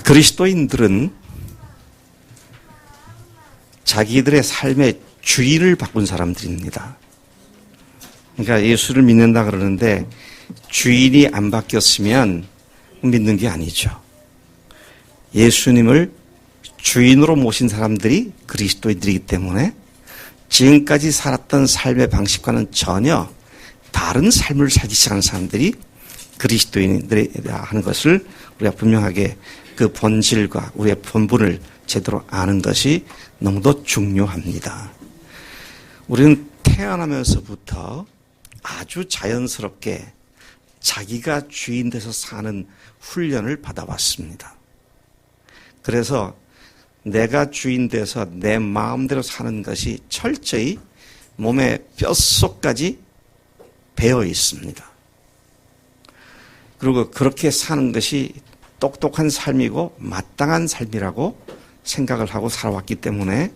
그리스도인들은 자기들의 삶의 주인을 바꾼 사람들입니다. 그러니까 예수를 믿는다 그러는데 주인이 안 바뀌었으면 믿는 게 아니죠. 예수님을 주인으로 모신 사람들이 그리스도인들이기 때문에 지금까지 살았던 삶의 방식과는 전혀 다른 삶을 살기 시작한 사람들이 그리스도인들이라 하는 것을 우리가 분명하게 그 본질과 우리의 본분을 제대로 아는 것이 너무도 중요합니다. 우리는 태어나면서부터 아주 자연스럽게 자기가 주인 돼서 사는 훈련을 받아왔습니다. 그래서 내가 주인 돼서 내 마음대로 사는 것이 철저히 몸의 뼛속까지 배어 있습니다. 그리고 그렇게 사는 것이 똑똑한 삶이고 마땅한 삶이라고 생각을 하고 살아왔기 때문에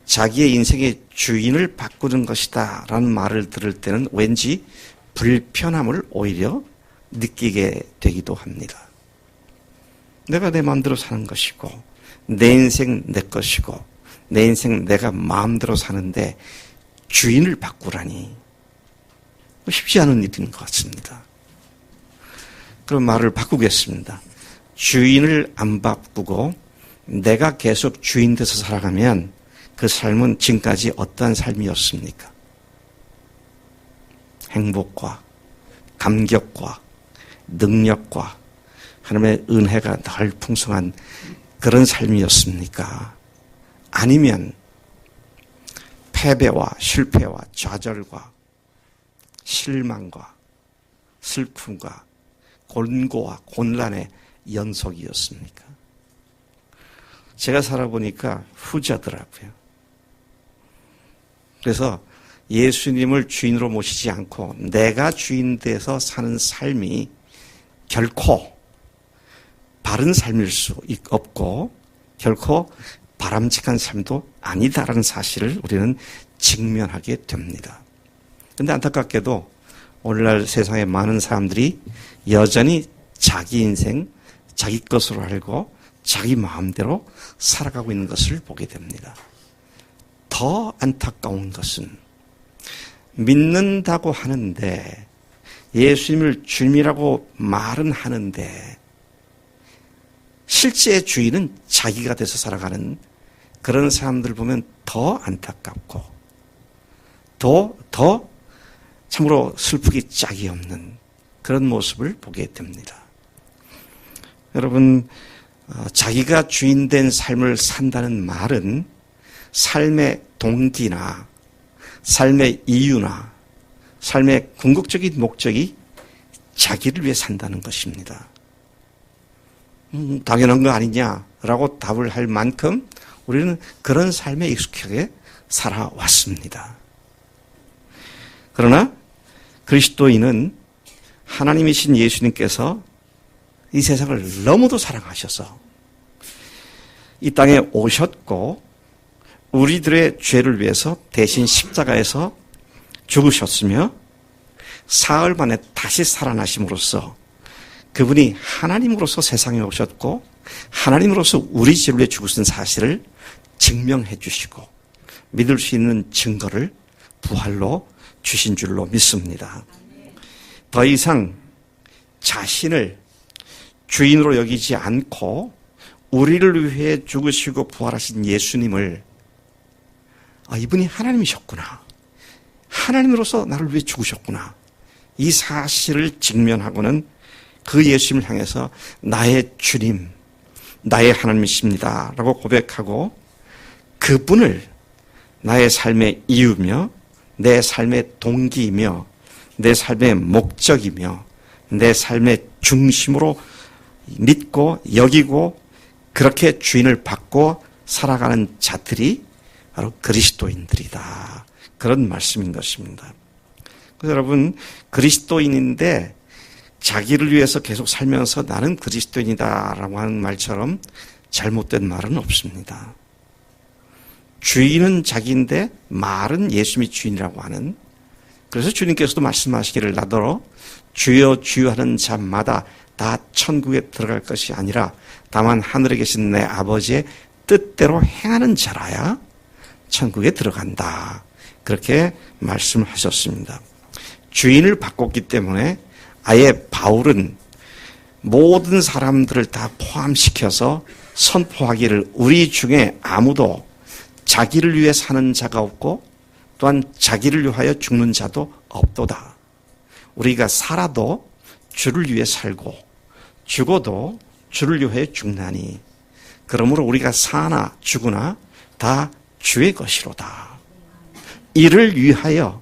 자기의 인생의 주인을 바꾸는 것이다 라는 말을 들을 때는 왠지 불편함을 오히려 느끼게 되기도 합니다. 내가 내 마음대로 사는 것이고 내 인생 내 것이고 내 인생 내가 마음대로 사는데 주인을 바꾸라니 쉽지 않은 일인 것 같습니다. 그럼 말을 바꾸겠습니다. 주인을 안 바꾸고 내가 계속 주인 돼서 살아가면 그 삶은 지금까지 어떠한 삶이었습니까? 행복과 감격과 능력과 하나님의 은혜가 늘 풍성한 그런 삶이었습니까? 아니면 패배와 실패와 좌절과 실망과 슬픔과 곤고와 곤란의 연속이었습니까? 제가 살아보니까 후자더라고요. 그래서 예수님을 주인으로 모시지 않고 내가 주인 돼서 사는 삶이 결코 바른 삶일 수 없고 결코 바람직한 삶도 아니다라는 사실을 우리는 직면하게 됩니다. 그런데 안타깝게도 오늘날 세상에 많은 사람들이 여전히 자기 인생, 자기 것으로 알고 자기 마음대로 살아가고 있는 것을 보게 됩니다. 더 안타까운 것은 믿는다고 하는데 예수님을 주님이라고 말은 하는데 실제 주인은 자기가 돼서 살아가는 그런 사람들 보면 더 안타깝고 더 참으로 슬프기 짝이 없는 그런 모습을 보게 됩니다. 여러분, 자기가 주인된 삶을 산다는 말은 삶의 동기나 삶의 이유나 삶의 궁극적인 목적이 자기를 위해 산다는 것입니다. 당연한 거 아니냐라고 답을 할 만큼 우리는 그런 삶에 익숙하게 살아왔습니다. 그러나 그리스도인은 하나님이신 예수님께서 이 세상을 너무도 사랑하셔서 이 땅에 오셨고 우리들의 죄를 위해서 대신 십자가에서 죽으셨으며 사흘 만에 다시 살아나심으로써 그분이 하나님으로서 세상에 오셨고 하나님으로서 우리 죄를 위해 죽으신 사실을 증명해 주시고 믿을 수 있는 증거를 부활로 주신 줄로 믿습니다. 더 이상 자신을 주인으로 여기지 않고 우리를 위해 죽으시고 부활하신 예수님을 이분이 하나님이셨구나. 하나님으로서 나를 위해 죽으셨구나. 이 사실을 직면하고는 그 예수님을 향해서 나의 주님, 나의 하나님이십니다 라고 고백하고 그분을 나의 삶의 이유며 내 삶의 동기이며 내 삶의 목적이며 내 삶의 중심으로 믿고 여기고 그렇게 주인을 받고 살아가는 자들이 바로 그리스도인들이다. 그런 말씀인 것입니다. 그래서 여러분, 그리스도인인데 자기를 위해서 계속 살면서 나는 그리스도인이다라고 하는 말처럼 잘못된 말은 없습니다. 주인은 자기인데 말은 예수님이 주인이라고 하는, 그래서 주님께서도 말씀하시기를 나더러 주여 주여 하는 자마다 다 천국에 들어갈 것이 아니라 다만 하늘에 계신 내 아버지의 뜻대로 행하는 자라야 천국에 들어간다. 그렇게 말씀하셨습니다. 주인을 바꿨기 때문에 아예 바울은 모든 사람들을 다 포함시켜서 선포하기를 우리 중에 아무도 자기를 위해 사는 자가 없고 또한 자기를 위하여 죽는 자도 없도다. 우리가 살아도 주를 위해 살고 죽어도 주를 위하여 죽나니 그러므로 우리가 사나 죽으나 다 주의 것이로다. 이를 위하여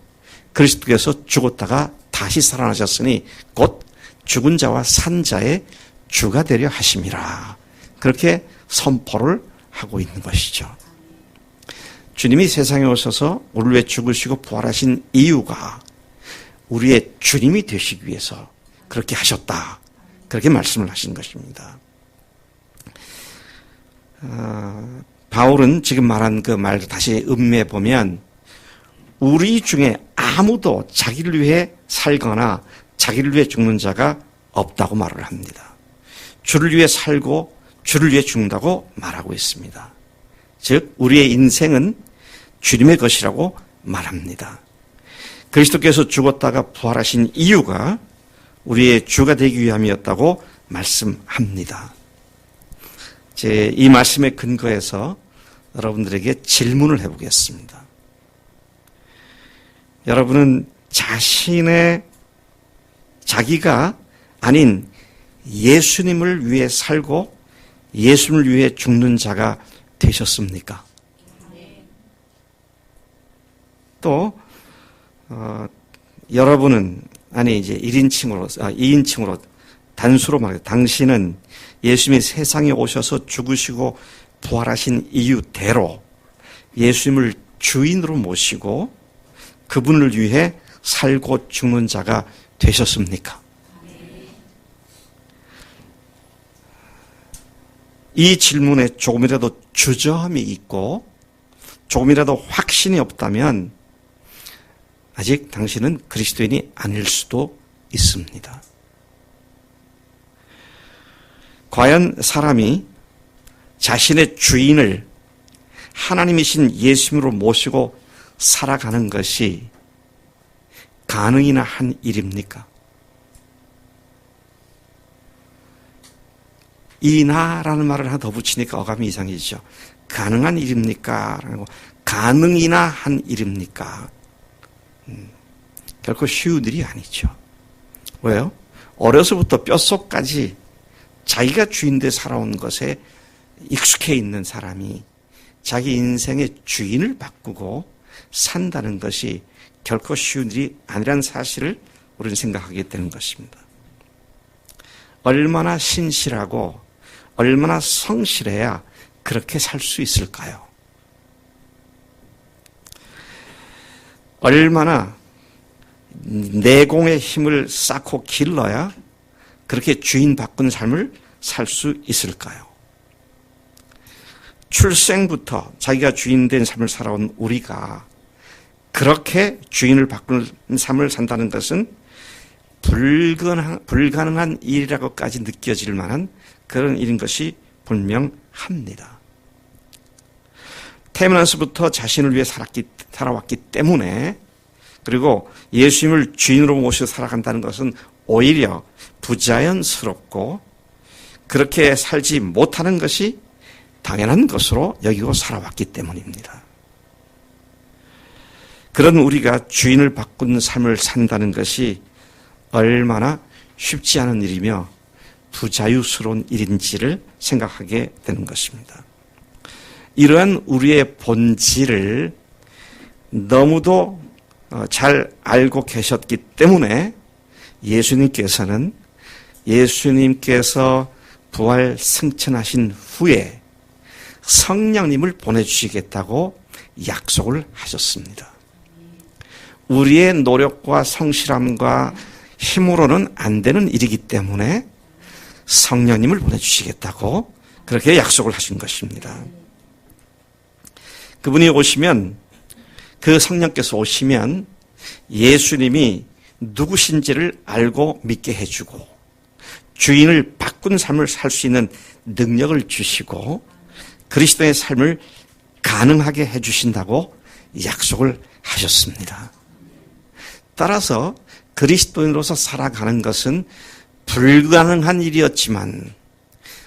그리스도께서 죽었다가 다시 살아나셨으니 곧 죽은 자와 산 자의 주가 되려 하심이라. 그렇게 선포를 하고 있는 것이죠. 주님이 세상에 오셔서 우리를 위해 죽으시고 부활하신 이유가 우리의 주님이 되시기 위해서 그렇게 하셨다. 그렇게 말씀을 하신 것입니다. 바울은 지금 말한 그 말을 다시 음미해 보면 우리 중에 아무도 자기를 위해 살거나 자기를 위해 죽는 자가 없다고 말을 합니다. 주를 위해 살고 주를 위해 죽는다고 말하고 있습니다. 즉 우리의 인생은 주님의 것이라고 말합니다. 그리스도께서 죽었다가 부활하신 이유가 우리의 주가 되기 위함이었다고 말씀합니다. 이 말씀의 근거에서 여러분들에게 질문을 해보겠습니다. 여러분은 자기가 아닌 예수님을 위해 살고 예수님을 위해 죽는 자가 되셨습니까? 또 여러분은 이제 2인칭으로 단수로 말해요. 당신은 예수님이 세상에 오셔서 죽으시고 부활하신 이유대로 예수님을 주인으로 모시고 그분을 위해 살고 죽는 자가 되셨습니까? 이 질문에 조금이라도 주저함이 있고 조금이라도 확신이 없다면 아직 당신은 그리스도인이 아닐 수도 있습니다. 과연 사람이 자신의 주인을 하나님이신 예수님으로 모시고 살아가는 것이 가능이나 한 일입니까? 이나라는 말을 하나 더 붙이니까 어감이 이상해지죠. 가능한 일입니까? 라고 가능이나 한 일입니까? 결코 쉬운 일이 아니죠. 왜요? 어려서부터 뼛속까지 자기가 주인돼 살아온 것에 익숙해 있는 사람이 자기 인생의 주인을 바꾸고 산다는 것이 결코 쉬운 일이 아니라는 사실을 우리는 생각하게 되는 것입니다. 얼마나 신실하고 얼마나 성실해야 그렇게 살 수 있을까요? 얼마나 내공의 힘을 쌓고 길러야 그렇게 주인 바꾼 삶을 살 수 있을까요? 출생부터 자기가 주인 된 삶을 살아온 우리가 그렇게 주인을 바꾸는 삶을 산다는 것은 불가능한 일이라고까지 느껴질 만한 그런 일인 것이 분명합니다. 태어나서부터 자신을 위해 살아왔기 때문에 그리고 예수님을 주인으로 모시고 살아간다는 것은 오히려 부자연스럽고 그렇게 살지 못하는 것이 당연한 것으로 여기고 살아왔기 때문입니다. 그런 우리가 주인을 바꾸는 삶을 산다는 것이 얼마나 쉽지 않은 일이며 부자유스러운 일인지를 생각하게 되는 것입니다. 이러한 우리의 본질을 너무도 잘 알고 계셨기 때문에 예수님께서 부활 승천하신 후에 성령님을 보내주시겠다고 약속을 하셨습니다. 우리의 노력과 성실함과 힘으로는 안 되는 일이기 때문에 성령님을 보내주시겠다고 그렇게 약속을 하신 것입니다. 그분이 오시면 그 성령께서 오시면 예수님이 누구신지를 알고 믿게 해주고 주인을 바꾼 삶을 살 수 있는 능력을 주시고 그리스도의 삶을 가능하게 해주신다고 약속을 하셨습니다. 따라서 그리스도인으로서 살아가는 것은 불가능한 일이었지만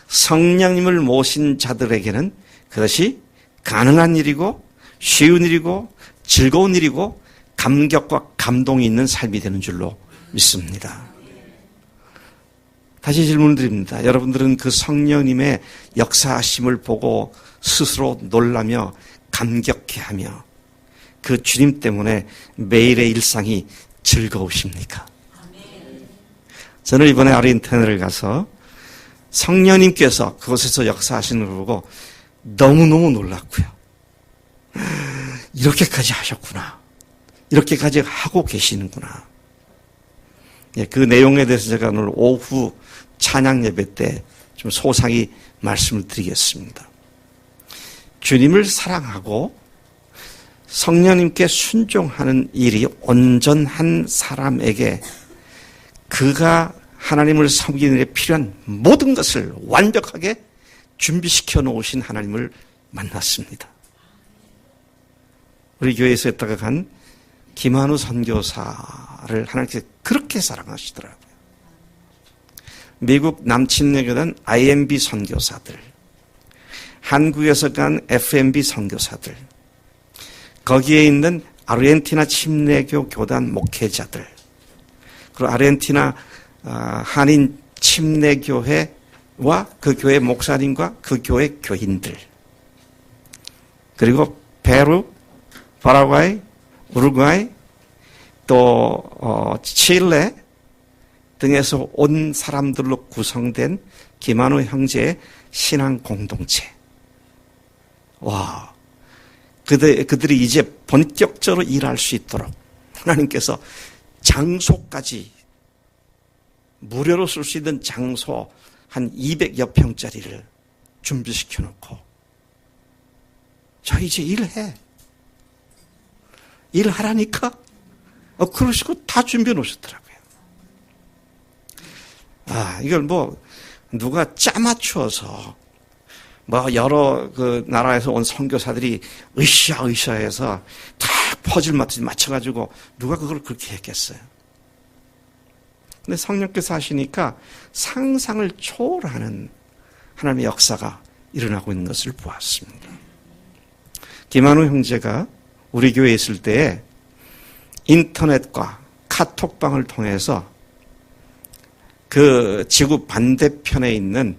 성령님을 모신 자들에게는 그것이 가능한 일이고 쉬운 일이고 즐거운 일이고 감격과 감동이 있는 삶이 되는 줄로 믿습니다. 다시 질문 드립니다. 여러분들은 그 성령님의 역사하심을 보고 스스로 놀라며 감격해하며 그 주님 때문에 매일의 일상이 즐거우십니까? 저는 이번에 아르헨티나를 가서 성령님께서 그곳에서 역사하시는 걸 보고 너무너무 놀랐고요. 이렇게까지 하셨구나. 이렇게까지 하고 계시는구나. 그 내용에 대해서 제가 오늘 오후 찬양 예배 때 좀 소상히 말씀을 드리겠습니다. 주님을 사랑하고 성령님께 순종하는 일이 온전한 사람에게 그가 하나님을 섬기는 데 필요한 모든 것을 완벽하게 준비시켜 놓으신 하나님을 만났습니다. 우리 교회에서 했다가 간 김한우 선교사를 하나님께서 그렇게 사랑하시더라고요. 미국 남침례교단 IMB 선교사들, 한국에서 간 FMB 선교사들, 거기에 있는 아르헨티나 침례교 교단 목회자들, 그리고 아르헨티나 한인 침례교회와 그 교회 목사님과 그 교회 교인들, 그리고 페루, 파라과이, 우루과이, 또 칠레 등에서 온 사람들로 구성된 김한우 형제의 신앙 공동체. 와, 그들이 이제 본격적으로 일할 수 있도록 하나님께서 장소까지 무료로 쓸 수 있는 장소 한 200여 평짜리를 준비시켜 놓고 자 이제 일해. 일하라니까? 그러시고 다 준비해 놓으셨더라고요. 이걸 누가 짜맞추어서 여러 그 나라에서 온 선교사들이 으쌰으쌰 해서 다 퍼즐 맞춰가지고 누가 그걸 그렇게 했겠어요. 근데 성령께서 하시니까 상상을 초월하는 하나님의 역사가 일어나고 있는 것을 보았습니다. 김한우 형제가 우리 교회에 있을 때에 인터넷과 카톡방을 통해서 그 지구 반대편에 있는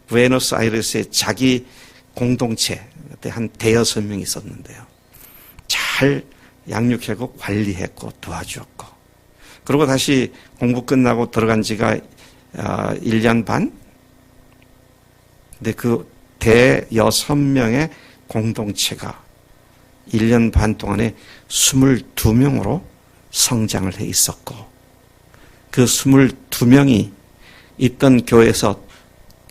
부에노스아이레스의 자기 공동체, 그때 한 대여섯 명이 있었는데요. 잘 양육하고 관리했고 도와주었고, 그리고 다시 공부 끝나고 들어간 지가 1년 반? 근데 그 대여섯 명의 공동체가 1년 반 동안에 22명으로 성장을 해 있었고, 그 22명이 있던 교회에서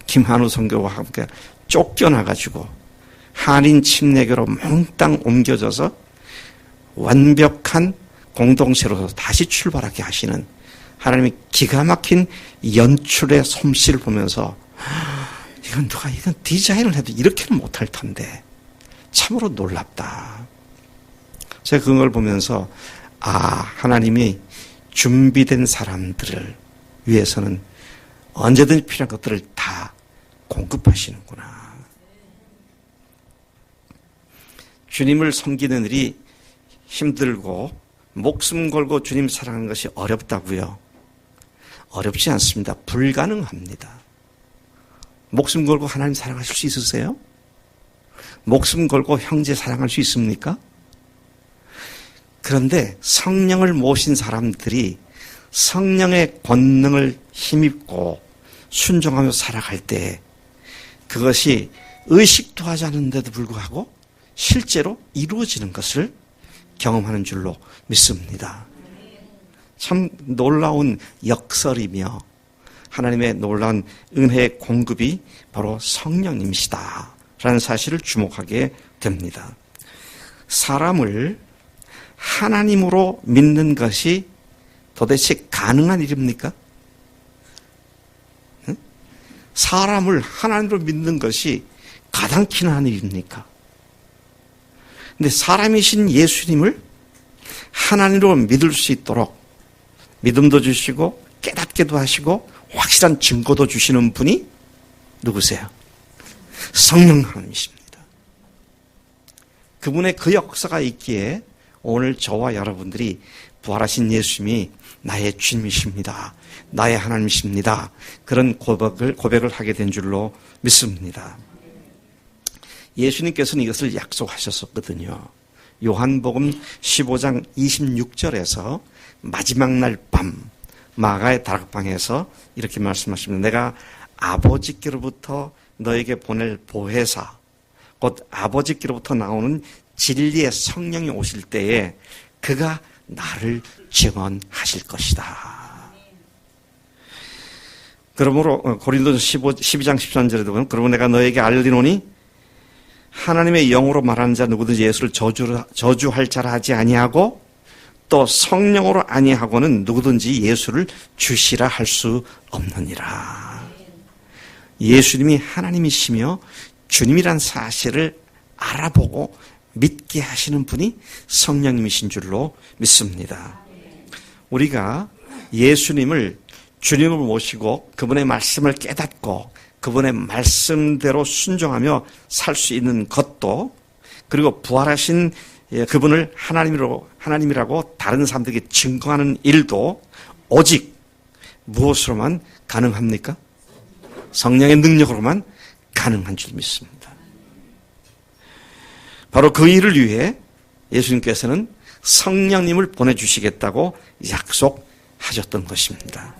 김한우 선교와 함께 쫓겨나가지고 한인 침례교로 몽땅 옮겨져서 완벽한 공동체로 다시 출발하게 하시는 하나님의 기가 막힌 연출의 솜씨를 보면서 이건 디자인을 해도 이렇게는 못할 텐데 참으로 놀랍다. 제가 그걸 보면서 하나님이 준비된 사람들을 위해서는 언제든지 필요한 것들을 다 공급하시는구나. 주님을 섬기는 일이 힘들고 목숨 걸고 주님 사랑하는 것이 어렵다고요? 어렵지 않습니다. 불가능합니다. 목숨 걸고 하나님 사랑하실 수 있으세요? 목숨 걸고 형제 사랑할 수 있습니까? 그런데 성령을 모신 사람들이 성령의 권능을 힘입고 순종하며 살아갈 때 그것이 의식도 하지 않는데도 불구하고 실제로 이루어지는 것을 경험하는 줄로 믿습니다. 참 놀라운 역설이며 하나님의 놀라운 은혜의 공급이 바로 성령님이시다 라는 사실을 주목하게 됩니다. 사람을 하나님으로 믿는 것이 도대체 가능한 일입니까? 응? 사람을 하나님으로 믿는 것이 가당키나 하는 일입니까? 근데 사람이신 예수님을 하나님으로 믿을 수 있도록 믿음도 주시고 깨닫게도 하시고 확실한 증거도 주시는 분이 누구세요? 성령 하나님이십니다. 그분의 그 역사가 있기에 오늘 저와 여러분들이 부활하신 예수님이 나의 주님이십니다. 나의 하나님이십니다. 그런 고백을 하게 된 줄로 믿습니다. 예수님께서는 이것을 약속하셨었거든요. 요한복음 15장 26절에서 마지막 날 밤 마가의 다락방에서 이렇게 말씀하십니다. 내가 아버지께로부터 너에게 보낼 보혜사 곧 아버지께로부터 나오는 진리의 성령이 오실 때에 그가 나를 증언하실 것이다. 그러므로 고린도서 12장 13절에도 보면 그러므로 내가 너에게 알리노니 하나님의 영으로 말하는 자 누구든지 예수를 저주할 자라 하지 아니하고 또 성령으로 아니하고는 누구든지 예수를 주시라 할 수 없느니라. 예수님이 하나님이시며 주님이란 사실을 알아보고 믿게 하시는 분이 성령님이신 줄로 믿습니다. 우리가 예수님을 주님을 모시고 그분의 말씀을 깨닫고 그분의 말씀대로 순종하며 살 수 있는 것도 그리고 부활하신 그분을 하나님이라고 다른 사람들에게 증거하는 일도 오직 무엇으로만 가능합니까? 성령의 능력으로만 가능한 줄 믿습니다. 바로 그 일을 위해 예수님께서는 성령님을 보내주시겠다고 약속하셨던 것입니다.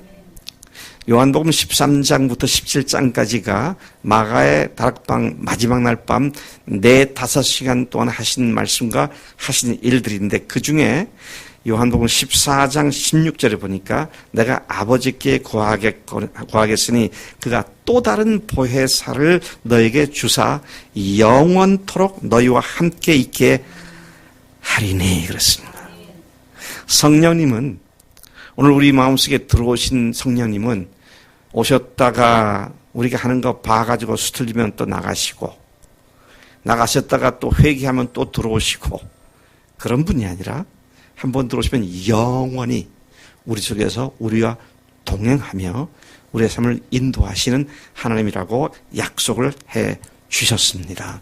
요한복음 13장부터 17장까지가 마가의 다락방 마지막 날 밤 4-5시간 동안 하신 말씀과 하신 일들인데 그 중에 요한복음 14장 16절에 보니까 내가 아버지께 구하겠으니 그가 또 다른 보혜사를 너에게 주사 영원토록 너희와 함께 있게 하리니 그랬습니다. 성령님은 오늘 우리 마음속에 들어오신 성령님은 오셨다가 우리가 하는 거 봐가지고 수틀리면 또 나가셨다가 또 회개하면 또 들어오시고 그런 분이 아니라 한번 들어오시면 영원히 우리 속에서 우리와 동행하며 우리의 삶을 인도하시는 하나님이라고 약속을 해 주셨습니다.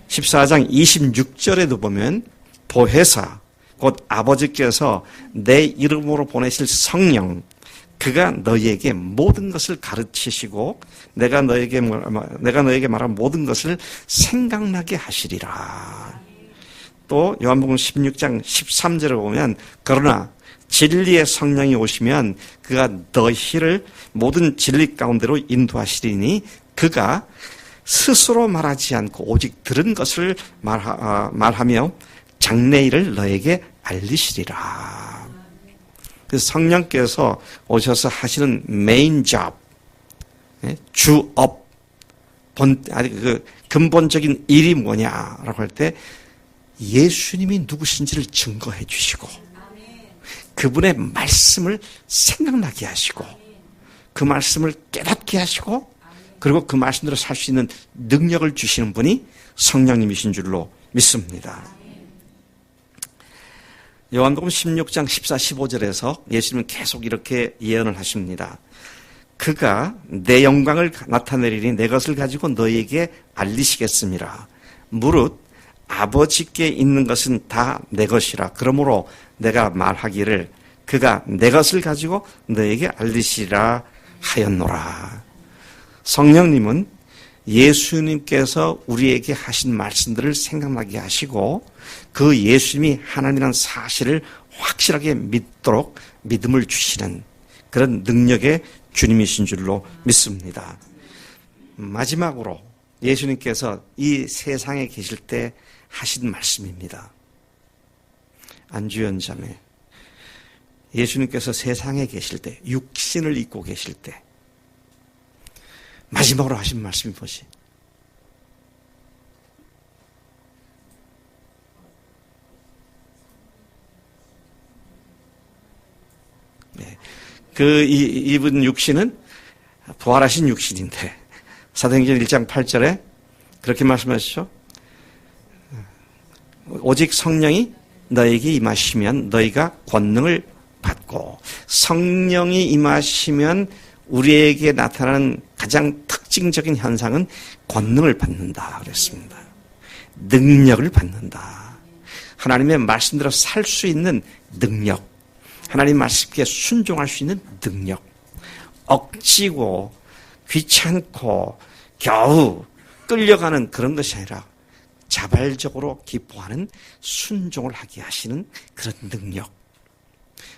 14장 26절에도 보면 보혜사 곧 아버지께서 내 이름으로 보내실 성령 그가 너희에게 모든 것을 가르치시고 내가 너에게 말한 모든 것을 생각나게 하시리라. 또 요한복음 16장 13절에 보면 그러나 진리의 성령이 오시면 그가 너희를 모든 진리 가운데로 인도하시리니 그가 스스로 말하지 않고 오직 들은 것을 말하며 장래일을 너에게 알리시리라. 그래서 성령께서 오셔서 하시는 메인 잡, 주업, 그 근본적인 일이 뭐냐라고 할 때 예수님이 누구신지를 증거해 주시고 그분의 말씀을 생각나게 하시고 그 말씀을 깨닫게 하시고 그리고 그 말씀대로 살 수 있는 능력을 주시는 분이 성령님이신 줄로 믿습니다. 요한복음 16장 14, 15절에서 예수님은 계속 이렇게 예언을 하십니다. 그가 내 영광을 나타내리니 내 것을 가지고 너희에게 알리시겠습니다. 무릇 아버지께 있는 것은 다 내 것이라. 그러므로 내가 말하기를 그가 내 것을 가지고 너희에게 알리시리라 하였노라. 성령님은 예수님께서 우리에게 하신 말씀들을 생각나게 하시고 그 예수님이 하나님이라는 사실을 확실하게 믿도록 믿음을 주시는 그런 능력의 주님이신 줄로 믿습니다. 마지막으로 예수님께서 이 세상에 계실 때 하신 말씀입니다. 안주연 자매, 예수님께서 세상에 계실 때 육신을 입고 계실 때 마지막으로 하신 말씀이 뭐지? 네. 이분 육신은 부활하신 육신인데 사도행전 1장 8절에 그렇게 말씀하시죠. 오직 성령이 너에게 임하시면 너희가 권능을 받고, 성령이 임하시면 우리에게 나타나는 가장 특징적인 현상은 권능을 받는다 그랬습니다. 능력을 받는다. 하나님의 말씀대로 살 수 있는 능력, 하나님 말씀께 순종할 수 있는 능력, 억지고 귀찮고 겨우 끌려가는 그런 것이 아니라 자발적으로 기뻐하는 순종을 하게 하시는 그런 능력.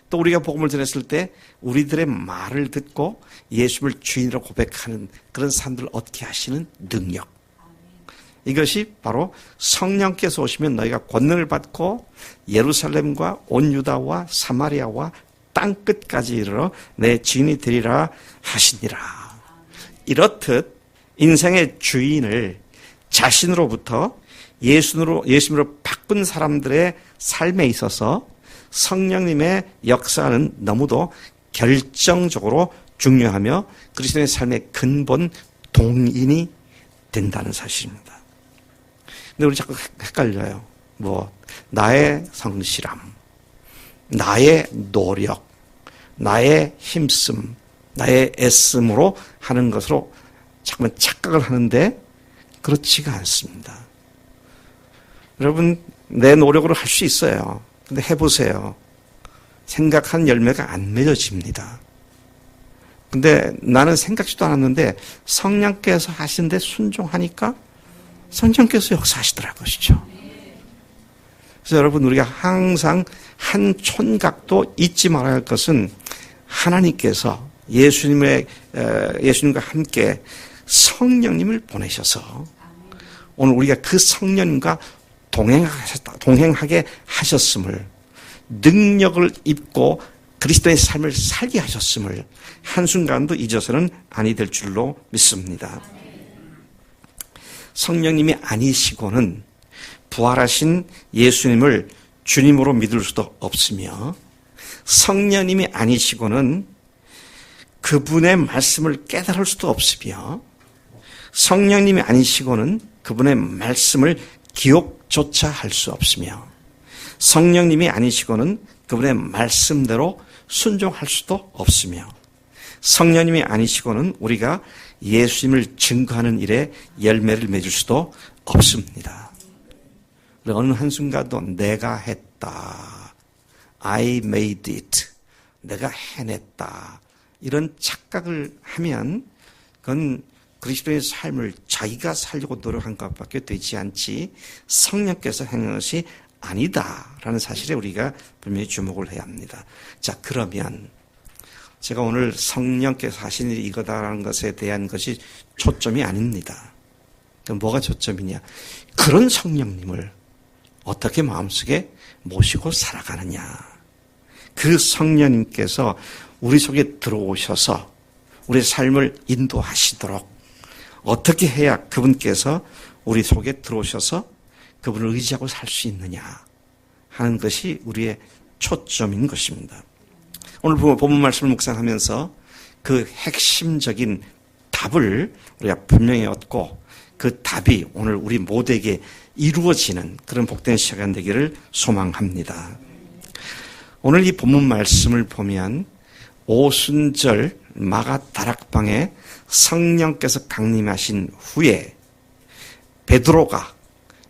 또 우리가 복음을 전했을 때 우리들의 말을 듣고 예수를 주인으로 고백하는 그런 사람들을 얻게 하시는 능력. 이것이 바로 성령께서 오시면 너희가 권능을 받고 예루살렘과 온 유다와 사마리아와 땅끝까지 이르러 내 주인이 되리라 하시니라. 이렇듯 인생의 주인을 자신으로부터 예수님으로 바꾼 사람들의 삶에 있어서 성령님의 역사는 너무도 결정적으로 중요하며 그리스도의 삶의 근본 동인이 된다는 사실입니다. 근데 우리 자꾸 헷갈려요. 나의 성실함, 나의 노력, 나의 힘씀, 나의 애씀으로 하는 것으로 자꾸만 착각을 하는데 그렇지가 않습니다. 여러분, 내 노력으로 할 수 있어요. 근데 해보세요. 생각한 열매가 안 맺어집니다. 근데 나는 생각지도 않았는데 성령께서 하시는데 순종하니까 성령께서 역사하시더라 것이죠. 그래서 여러분, 우리가 항상 한 촌각도 잊지 말아야 할 것은 하나님께서 예수님과 함께 성령님을 보내셔서 오늘 우리가 그 성령님과 동행하게 하셨음을, 능력을 입고 그리스도의 삶을 살게 하셨음을 한순간도 잊어서는 아니 될 줄로 믿습니다. 성령님이 아니시고는 부활하신 예수님을 주님으로 믿을 수도 없으며, 성령님이 아니시고는 그분의 말씀을 깨달을 수도 없으며, 성령님이 아니시고는 그분의 말씀을 기억조차 할 수 없으며, 성령님이 아니시고는 그분의 말씀대로 순종할 수도 없으며, 성령님이 아니시고는 우리가 예수님을 증거하는 일에 열매를 맺을 수도 없습니다. 어느 한순간도 내가 했다, I made it, 내가 해냈다, 이런 착각을 하면 그건 그리스도의 삶을 자기가 살려고 노력한 것밖에 되지 않지 성령께서 행하는 것이 아니다라는 사실에 우리가 분명히 주목을 해야 합니다. 자, 그러면 제가 오늘 성령께서 하신 일이 이거다라는 것에 대한 것이 초점이 아닙니다. 그럼 뭐가 초점이냐? 그런 성령님을 어떻게 마음속에 모시고 살아가느냐. 그 성령님께서 우리 속에 들어오셔서 우리 삶을 인도하시도록 어떻게 해야 그분께서 우리 속에 들어오셔서 그분을 의지하고 살 수 있느냐 하는 것이 우리의 초점인 것입니다. 오늘 본문 말씀을 묵상하면서 그 핵심적인 답을 우리가 분명히 얻고 그 답이 오늘 우리 모두에게 이루어지는 그런 복된 시간 되기를 소망합니다. 오늘 이 본문 말씀을 보면 오순절 마가 다락방에 성령께서 강림하신 후에 베드로가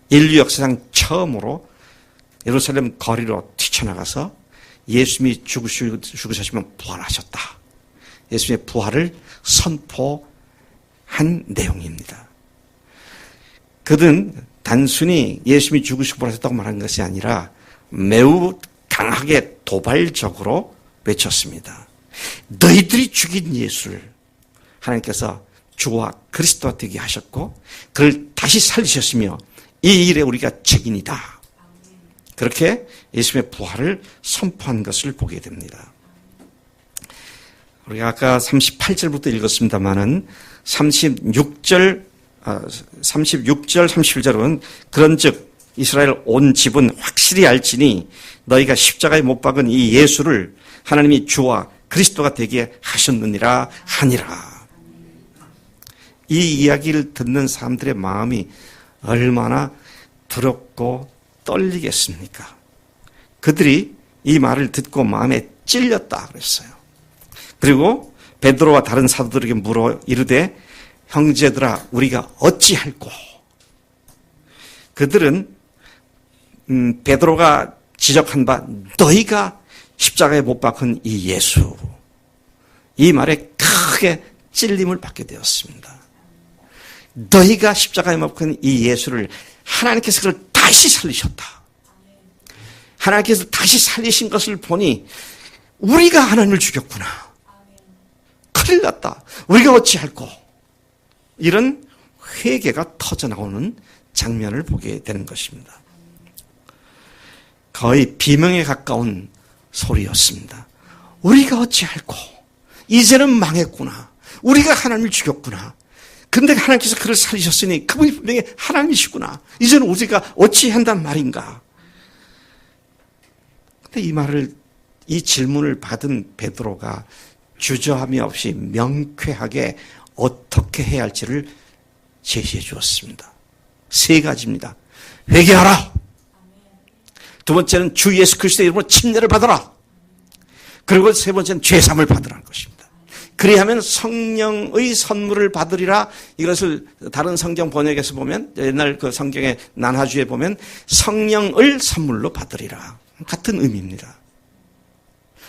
인류 역사상 처음으로 예루살렘 거리로 뛰쳐나가서 예수님이 죽으셨으면 부활하셨다, 예수님의 부활을 선포한 내용입니다. 그는 단순히 예수님이 죽으시고 부활하셨다고 말한 것이 아니라 매우 강하게 도발적으로 외쳤습니다. 너희들이 죽인 예수를 하나님께서 주와 그리스도가 되게 하셨고 그를 다시 살리셨으며 이 일에 우리가 책임이다. 그렇게 예수님의 부활을 선포한 것을 보게 됩니다. 우리가 아까 38절부터 읽었습니다마는 36절, 37절은 그런즉 이스라엘 온 집은 확실히 알지니 너희가 십자가에 못 박은 이 예수를 하나님이 주와 그리스도가 되게 하셨느니라 하니라. 이 이야기를 듣는 사람들의 마음이 얼마나 두렵고 떨리겠습니까? 그들이 이 말을 듣고 마음에 찔렸다 그랬어요. 그리고 베드로와 다른 사도들에게 물어 이르되 형제들아 우리가 어찌할꼬? 그들은 베드로가 지적한 바 너희가 십자가에 못 박은 이 예수, 이 말에 크게 찔림을 받게 되었습니다. 너희가 십자가에 못 박은 이 예수를 하나님께서 그를 다시 살리셨다. 하나님께서 다시 살리신 것을 보니 우리가 하나님을 죽였구나. 큰일 났다. 우리가 어찌할꼬? 이런 회개가 터져나오는 장면을 보게 되는 것입니다. 거의 비명에 가까운 소리였습니다. 우리가 어찌할꼬? 이제는 망했구나. 우리가 하나님을 죽였구나. 근데 하나님께서 그를 살리셨으니 그분이 분명히 하나님이시구나. 이제는 우리가 어찌한단 말인가? 근데 이 질문을 받은 베드로가 주저함이 없이 명쾌하게 어떻게 해야 할지를 제시해 주었습니다. 3가지입니다. 회개하라. 두 번째는 주 예수 그리스도의 이름으로 침례를 받아라. 그리고 3번째는 죄사함을 받으라는 것입니다. 그리하면 성령의 선물을 받으리라. 이것을 다른 성경 번역에서 보면 옛날 그 성경의 난하주에 보면 성령을 선물로 받으리라. 같은 의미입니다.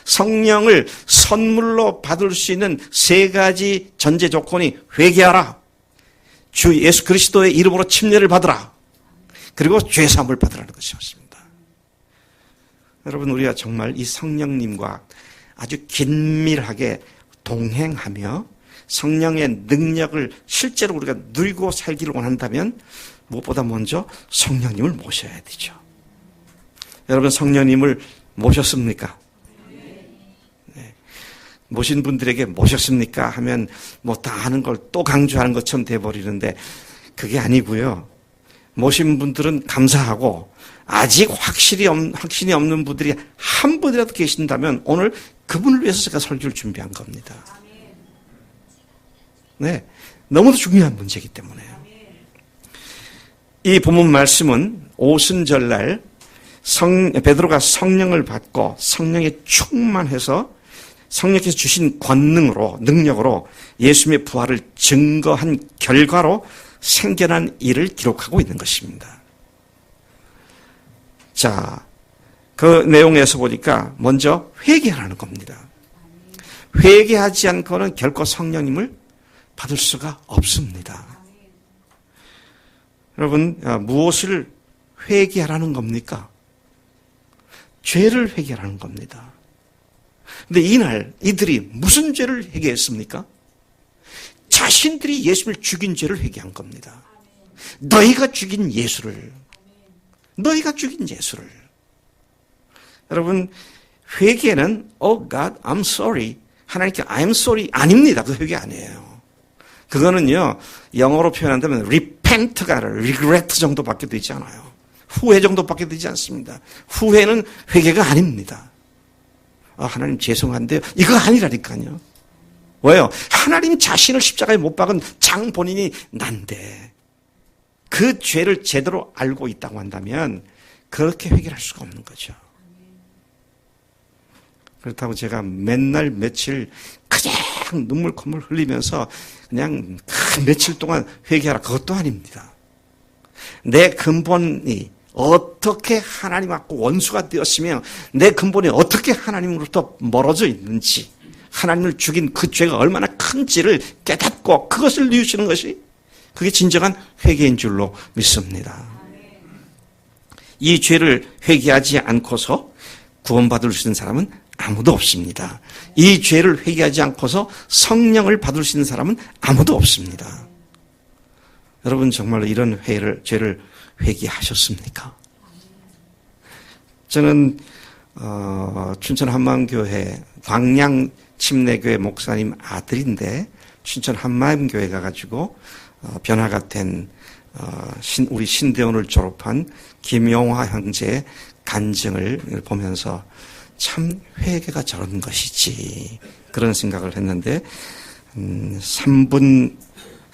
성령을 선물로 받을 수 있는 3가지 전제 조건이 회개하라. 주 예수 그리스도의 이름으로 침례를 받으라. 그리고 죄사함을 받으라는 것이었습니다. 여러분 우리가 정말 이 성령님과 아주 긴밀하게 동행하며 성령의 능력을 실제로 우리가 누리고 살기를 원한다면 무엇보다 먼저 성령님을 모셔야 되죠. 여러분 성령님을 모셨습니까? 네. 모신 분들에게 모셨습니까? 하면 뭐 다 아는 걸 또 강조하는 것처럼 돼버리는데 그게 아니고요. 모신 분들은 감사하고 아직 확신이 없는 분들이 한 분이라도 계신다면 오늘 그분을 위해서 제가 설교를 준비한 겁니다. 네, 너무도 중요한 문제이기 때문에. 이 본문 말씀은 오순절날 베드로가 성령을 받고 성령에 충만해서 성령께서 주신 권능으로 능력으로 예수님의 부활을 증거한 결과로 생겨난 일을 기록하고 있는 것입니다. 자, 그 내용에서 보니까 먼저 회개하라는 겁니다. 회개하지 않고는 결코 성령님을 받을 수가 없습니다. 여러분, 무엇을 회개하라는 겁니까? 죄를 회개하라는 겁니다. 근데 이날 이들이 무슨 죄를 회개했습니까? 자신들이 예수를 죽인 죄를 회개한 겁니다. 너희가 죽인 예수를. 여러분, 회개는 Oh God, I'm sorry. 하나님께 I'm sorry 아닙니다. 그 회개 아니에요. 그거는요, 영어로 표현한다면 repent가 아니라 regret 정도밖에 되지 않아요. 후회 정도밖에 되지 않습니다. 후회는 회개가 아닙니다. 하나님 죄송한데요. 이거 아니라니까요. 왜요? 하나님 자신을 십자가에 못 박은 장 본인이 난데 그 죄를 제대로 알고 있다고 한다면 그렇게 회개할 수가 없는 거죠. 그렇다고 제가 맨날 며칠 그냥 눈물 콧물 흘리면서 그냥 며칠 동안 회개하라 그것도 아닙니다. 내 근본이 어떻게 하나님하고 원수가 되었으며 내 근본이 어떻게 하나님으로부터 멀어져 있는지 하나님을 죽인 그 죄가 얼마나 큰지를 깨닫고 그것을 뉘우치는 것이 그게 진정한 회개인 줄로 믿습니다. 이 죄를 회개하지 않고서 구원받을 수 있는 사람은 아무도 없습니다. 이 죄를 회개하지 않고서 성령을 받을 수 있는 사람은 아무도 없습니다. 여러분 정말로 이런 죄를 회개하셨습니까? 저는 춘천 한마음교회 광양 침례교회 목사님 아들인데 춘천 한마음교회 가가지고 변화가 된 우리 신대원을 졸업한 김용화 형제의 간증을 보면서 참 회개가 저런 것이지 그런 생각을 했는데 3분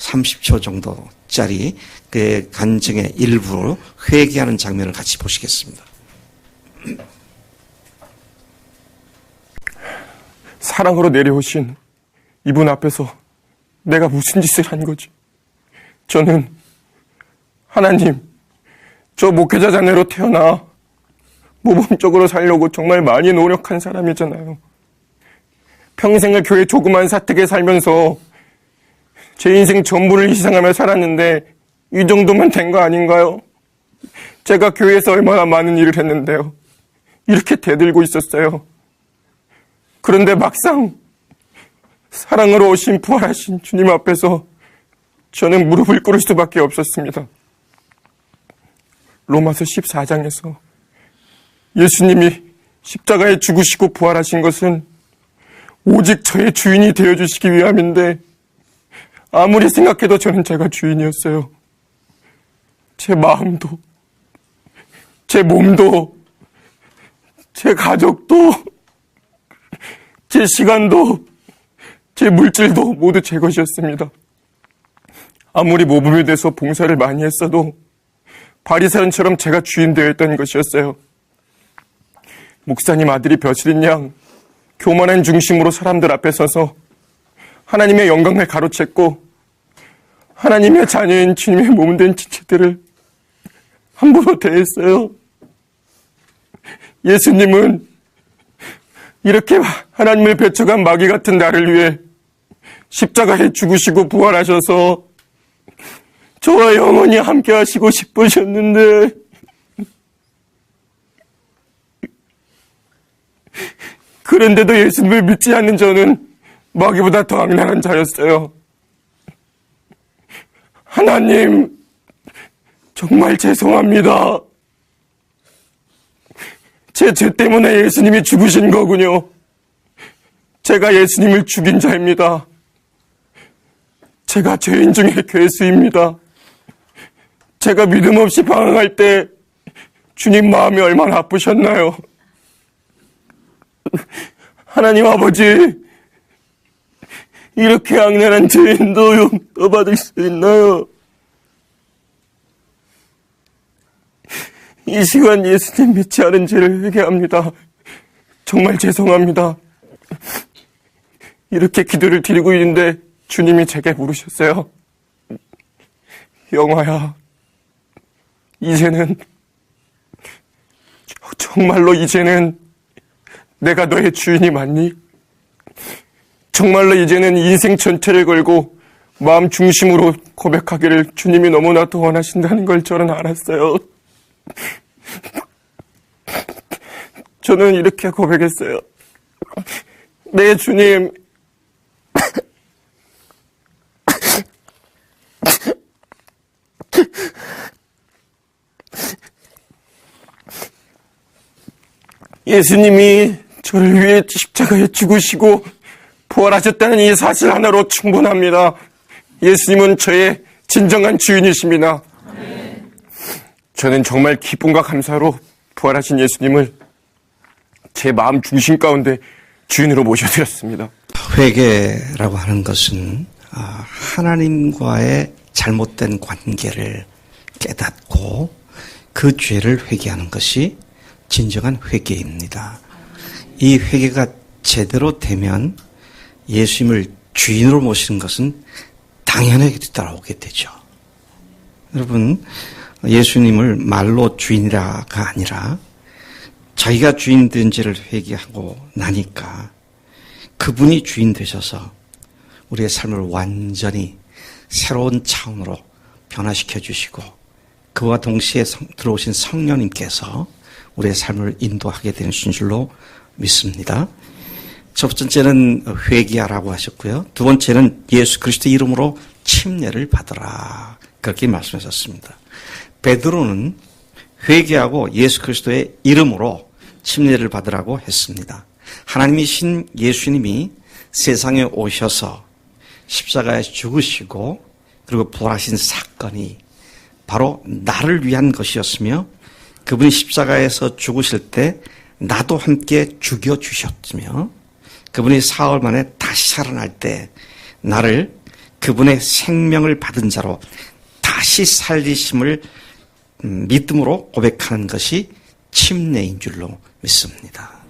30초 정도짜리 그 간증의 일부로 회개하는 장면을 같이 보시겠습니다. 사랑으로 내려오신 이분 앞에서 내가 무슨 짓을 한 거지? 저는 하나님, 저 목회자 자녀로 태어나 모범적으로 살려고 정말 많이 노력한 사람이잖아요. 평생을 교회 조그만 사택에 살면서 제 인생 전부를 희생하며 살았는데 이 정도면 된 거 아닌가요? 제가 교회에서 얼마나 많은 일을 했는데요. 이렇게 대들고 있었어요. 그런데 막상 사랑으로 오신 부활하신 주님 앞에서 저는 무릎을 꿇을 수밖에 없었습니다. 로마서 14장에서 예수님이 십자가에 죽으시고 부활하신 것은 오직 저의 주인이 되어주시기 위함인데 아무리 생각해도 저는 제가 주인이었어요. 제 마음도, 제 몸도, 제 가족도, 제 시간도, 제 물질도 모두 제 것이었습니다. 아무리 모범이 돼서 봉사를 많이 했어도 바리새인처럼 제가 주인 되었던 것이었어요. 목사님 아들이 벼슬인 양 교만한 중심으로 사람들 앞에 서서 하나님의 영광을 가로챘고 하나님의 자녀인 주님의 몸된 지체들을 함부로 대했어요. 예수님은 이렇게 하나님을 배척한 마귀 같은 나를 위해 십자가에 죽으시고 부활하셔서 저와 영원히 함께 하시고 싶으셨는데 그런데도 예수님을 믿지 않는 저는 마귀보다 더 악랄한 자였어요. 하나님, 정말 죄송합니다. 제 죄 때문에 예수님이 죽으신 거군요. 제가 예수님을 죽인 자입니다. 제가 죄인 중에 괴수입니다. 제가 믿음 없이 방황할 때 주님 마음이 얼마나 아프셨나요? 하나님 아버지, 이렇게 악랄한 죄인도 용서받을 수 있나요? 이 시간 예수님 믿지 않은 죄를 회개합니다. 정말 죄송합니다. 이렇게 기도를 드리고 있는데 주님이 제게 물으셨어요. 영화야, 이제는 정말로 이제는 내가 너의 주인이 맞니? 정말로 이제는 인생 전체를 걸고 마음 중심으로 고백하기를 주님이 너무나도 원하신다는 걸 저는 알았어요. 저는 이렇게 고백했어요. 네, 주님. 예수님이 저를 위해 십자가에 죽으시고 부활하셨다는 이 사실 하나로 충분합니다. 예수님은 저의 진정한 주인이십니다. 저는 정말 기쁨과 감사로 부활하신 예수님을 제 마음 중심 가운데 주인으로 모셔드렸습니다. 회개라고 하는 것은 하나님과의 잘못된 관계를 깨닫고 그 죄를 회개하는 것이 진정한 회개입니다. 이 회개가 제대로 되면 예수님을 주인으로 모시는 것은 당연하게 따라오게 되죠. 여러분, 예수님을 말로 주인이라가 아니라 자기가 주인 된지를 회개하고 나니까 그분이 주인 되셔서 우리의 삶을 완전히 새로운 차원으로 변화시켜 주시고 그와 동시에 들어오신 성령님께서 우리의 삶을 인도하게 되는 줄로 믿습니다. 첫 번째는 회개하라고 하셨고요. 두 번째는 예수 그리스도 이름으로 침례를 받으라 그렇게 말씀하셨습니다. 베드로는 회개하고 예수 그리스도의 이름으로 침례를 받으라고 했습니다. 하나님이신 예수님이 세상에 오셔서 십자가에 죽으시고 그리고 부활하신 사건이 바로 나를 위한 것이었으며 그분이 십자가에서 죽으실 때 나도 함께 죽여주셨으며 그분이 사흘 만에 다시 살아날 때 나를 그분의 생명을 받은 자로 다시 살리심을 믿음으로 고백하는 것이 침례인 줄로 믿습니다.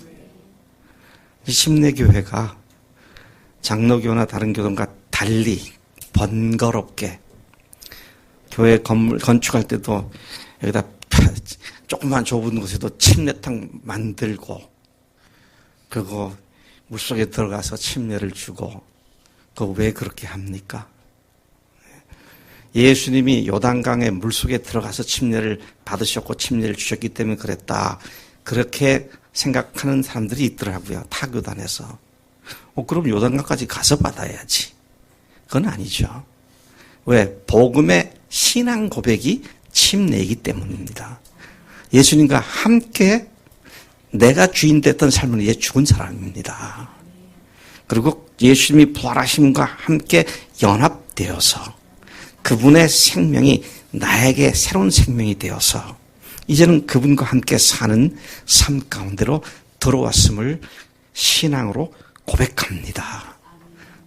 이 침례교회가 장로교나 다른 교단과 달리 번거롭게 교회 건물 건축할 때도 여기다 조그만 좁은 곳에도 침례탕 만들고 그리고 물속에 들어가서 침례를 주고 그거 왜 그렇게 합니까? 예수님이 요단강에 물속에 들어가서 침례를 받으셨고 침례를 주셨기 때문에 그랬다. 그렇게 생각하는 사람들이 있더라고요. 타교단에서. 그럼 요단강까지 가서 받아야지. 그건 아니죠. 왜? 복음의 신앙 고백이 침례이기 때문입니다. 예수님과 함께 내가 주인 됐던 삶을 이제 죽은 사람입니다. 그리고 예수님이 부활하심과 함께 연합되어서 그분의 생명이 나에게 새로운 생명이 되어서 이제는 그분과 함께 사는 삶 가운데로 들어왔음을 신앙으로 고백합니다.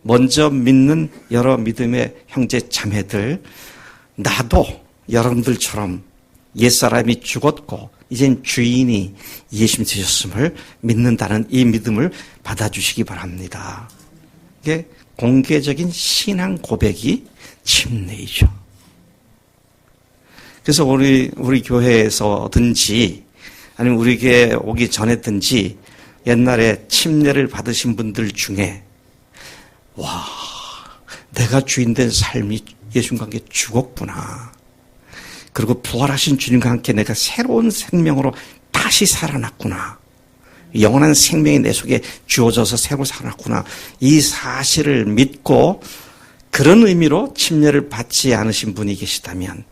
먼저 믿는 여러 믿음의 형제 자매들, 나도 여러분들처럼 옛사람이 죽었고 이젠 주인이 예수님 되셨음을 믿는다는 이 믿음을 받아주시기 바랍니다. 이게 공개적인 신앙 고백이 침례이죠. 그래서 우리 교회에서든지 아니면 우리 교회에 오기 전에든지 옛날에 침례를 받으신 분들 중에 와, 내가 주인된 삶이 예수님과 함께 죽었구나. 그리고 부활하신 주님과 함께 내가 새로운 생명으로 다시 살아났구나. 영원한 생명이 내 속에 주어져서 새로 살아났구나. 이 사실을 믿고 그런 의미로 침례를 받지 않으신 분이 계시다면,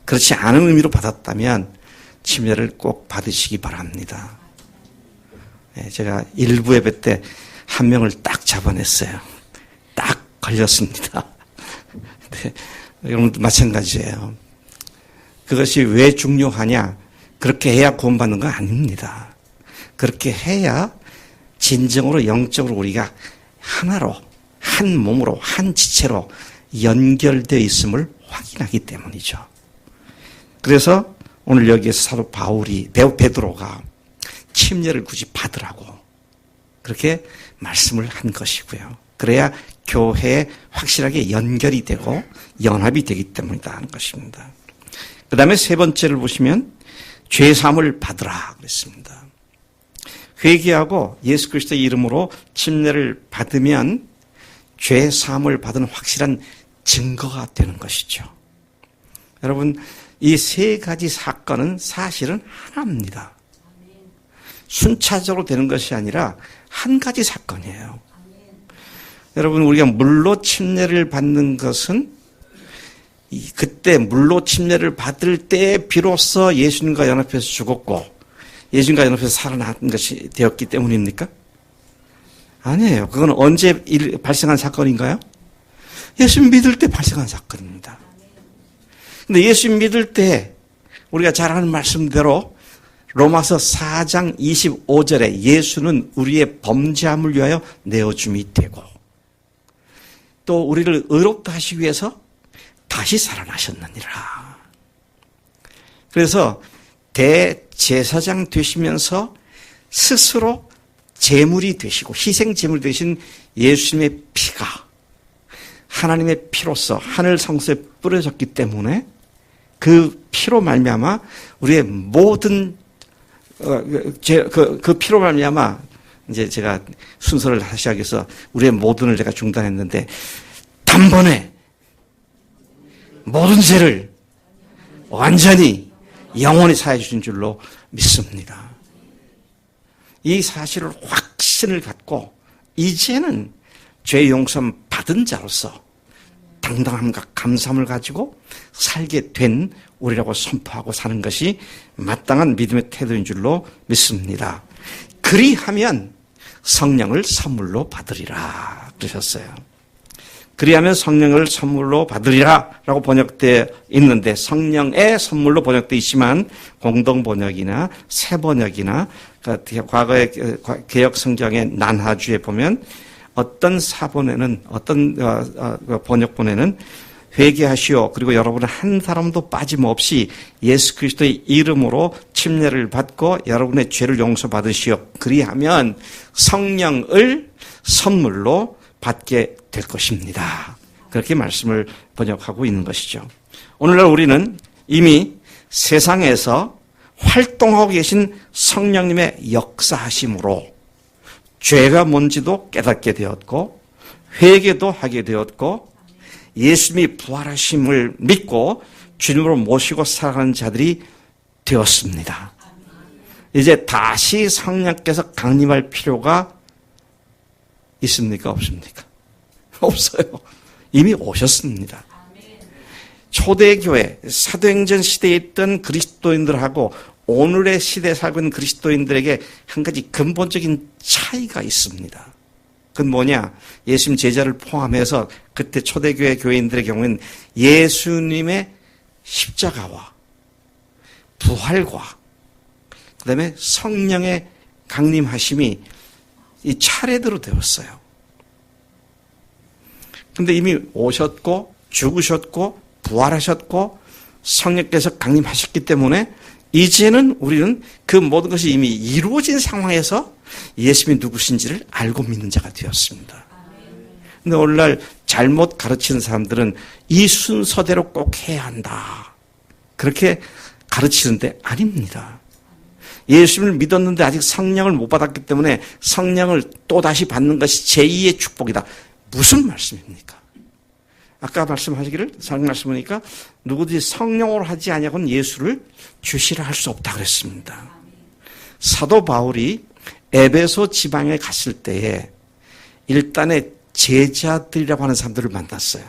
그렇지 않은 의미로 받았다면 침례를 꼭 받으시기 바랍니다. 제가 일부 예배 때 한 명을 딱 잡아냈어요. 딱 걸렸습니다. 네, 여러분도 마찬가지예요. 그것이 왜 중요하냐? 그렇게 해야 구원받는 건 아닙니다. 그렇게 해야 진정으로 영적으로 우리가 하나로, 한 몸으로, 한 지체로 연결되어 있음을 확인하기 때문이죠. 그래서 오늘 여기에서 사도 베드로가 침례를 굳이 받으라고 그렇게 말씀을 한 것이고요. 그래야 교회에 확실하게 연결이 되고 연합이 되기 때문이다 하는 것입니다. 그 다음에 세 번째를 보시면 죄사함을 받으라 그랬습니다. 회개하고 예수 그리스도의 이름으로 침례를 받으면 죄사함을 받은 확실한 증거가 되는 것이죠. 여러분, 이 세 가지 사건은 사실은 하나입니다. 순차적으로 되는 것이 아니라 한 가지 사건이에요. 여러분, 우리가 물로 침례를 받는 것은 그때 물로 침례를 받을 때 비로소 예수님과 연합해서 죽었고 예수님과 연합해서 살아난 것이 되었기 때문입니까? 아니에요. 그건 언제 발생한 사건인가요? 예수 믿을 때 발생한 사건입니다. 근데 예수 믿을 때 우리가 잘 아는 말씀대로 로마서 4장 25절에 예수는 우리의 범죄함을 위하여 내어줌이 되고 또 우리를 의롭다 하시기 위해서 다시 살아나셨느니라. 그래서 대제사장 되시면서 스스로 제물이 되시고 희생 제물이 되신 예수님의 피가 하나님의 피로서 하늘 성소에 뿌려졌기 때문에 그 피로 말미암아 우리의 모든 그 피로 말미암아 이제 제가 순서를 다시 하기 위해서 우리의 모든을 제가 중단했는데 단번에 모든 죄를 완전히 영원히 사해 주신 줄로 믿습니다. 이 사실을 확신을 갖고 이제는 죄 용서 받은 자로서 당당함과 감사함을 가지고 살게 된 우리라고 선포하고 사는 것이 마땅한 믿음의 태도인 줄로 믿습니다. 그리하면 성령을 선물로 받으리라 그러셨어요. 그리하면 성령을 선물로 받으리라 라고 번역되어 있는데 성령의 선물로 번역되어 있지만 공동 번역이나 새 번역이나 과거의 개혁 성경의 난하주에 보면 어떤 번역본에는 회개하시오. 그리고 여러분은 한 사람도 빠짐없이 예수 그리스도의 이름으로 침례를 받고 여러분의 죄를 용서받으시오. 그리하면 성령을 선물로 받게 될 것입니다. 그렇게 말씀을 번역하고 있는 것이죠. 오늘날 우리는 이미 세상에서 활동하고 계신 성령님의 역사하심으로 죄가 뭔지도 깨닫게 되었고 회개도 하게 되었고 예수님이 부활하심을 믿고 주님으로 모시고 살아가는 자들이 되었습니다. 이제 다시 성령께서 강림할 필요가 있습니까? 없습니까? 없어요. 이미 오셨습니다. 초대교회, 사도행전 시대에 있던 그리스도인들하고 오늘의 시대에 살고 있는 그리스도인들에게 한 가지 근본적인 차이가 있습니다. 그건 뭐냐? 예수님 제자를 포함해서 그때 초대교회 교회인들의 경우에는 예수님의 십자가와 부활과 그다음에 성령의 강림하심이 이 차례대로 되었어요. 근데 이미 오셨고 죽으셨고 부활하셨고 성령께서 강림하셨기 때문에 이제는 우리는 그 모든 것이 이미 이루어진 상황에서 예수님이 누구신지를 알고 믿는 자가 되었습니다. 근데 오늘날 잘못 가르치는 사람들은 이 순서대로 꼭 해야 한다. 그렇게 가르치는데 아닙니다. 예수님을 믿었는데 아직 성령을 못 받았기 때문에 성령을 또다시 받는 것이 제2의 축복이다. 무슨 말씀입니까? 아까 말씀하시기를 성경 말씀하니까 누구든지 성령으로 하지 아니하고는 예수를 주시라 할 수 없다 그랬습니다. 사도 바울이 에베소 지방에 갔을 때에 일단에 제자들이라고 하는 사람들을 만났어요.